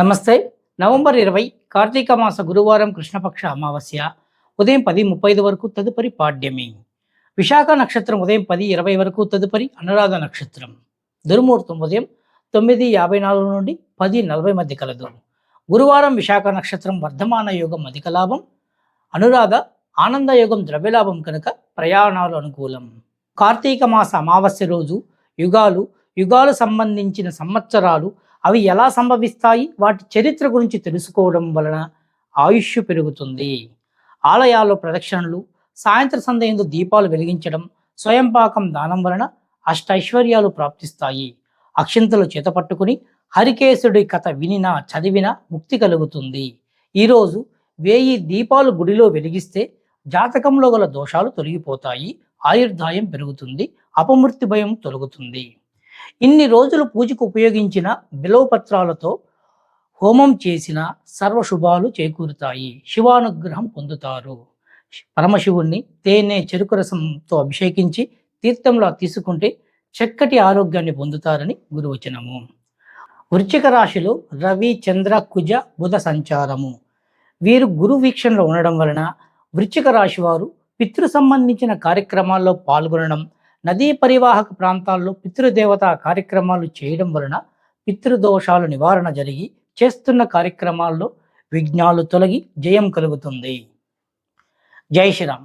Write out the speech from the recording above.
నమస్తే. నవంబర్ 20 కార్తీక మాస గురువారం కృష్ణపక్ష అమావాస్య. ఉదయం 10:35 వరకు తదుపరి పాడ్యమి. విశాఖ నక్షత్రం ఉదయం 10:20 వరకు తదుపరి అనురాధ నక్షత్రం. దుర్ముహూర్తం ఉదయం 9:54 నుండి 10:40 మధ్య కలదు. గురువారం విశాఖ నక్షత్రం వర్ధమాన యోగం అధిక లాభం, అనురాధ ఆనంద యోగం ద్రవ్యలాభం కనుక ప్రయాణాలు అనుకూలం. కార్తీక మాస అమావాస్య రోజు యుగాలు సంబంధించిన సంవత్సరాలు అవి ఎలా సంభవిస్తాయి, వాటి చరిత్ర గురించి తెలుసుకోవడం వలన ఆయుష్ పెరుగుతుంది. ఆలయాల్లో ప్రదక్షిణలు, సాయంత్ర సంధ్యందు దీపాలు వెలిగించడం, స్వయంపాకం దానం వలన అష్టైశ్వర్యాలు ప్రాప్తిస్తాయి. అక్షింతలు చేతపట్టుకుని హరికేశుడి కథ వినినా చదివినా ముక్తి కలుగుతుంది. ఈరోజు 1000 దీపాలు గుడిలో వెలిగిస్తే జాతకంలో గల దోషాలు తొలగిపోతాయి, ఆయుర్దాయం పెరుగుతుంది, అపమృత్యు భయం తొలగుతుంది. ఇన్ని రోజులు పూజకు ఉపయోగించిన బిల్వపత్రాలతో హోమం చేసిన సర్వశుభాలు చేకూరుతాయి, శివానుగ్రహం పొందుతారు. పరమశివుణ్ణి తేనె చెరుకు రసంతో అభిషేకించి తీర్థంలా తీసుకుంటే చక్కటి ఆరోగ్యాన్ని పొందుతారని గురువచనము. వృశ్చిక రాశిలో రవి, చంద్ర, కుజ, బుధ సంచారము. వీరు గురు వీక్షణలో ఉండడం వలన వృశ్చిక రాశి వారు పితృ సంబంధించిన కార్యక్రమాల్లో పాల్గొనడం, నదీ పరివాహక ప్రాంతాల్లో పితృదేవతా కార్యక్రమాలు చేయడం వలన పితృదోషాలు నివారణ జరిగి చేస్తున్న కార్యక్రమాల్లో విఘ్నాలు తొలగి జయం కలుగుతుంది. జై శ్రీరామ్.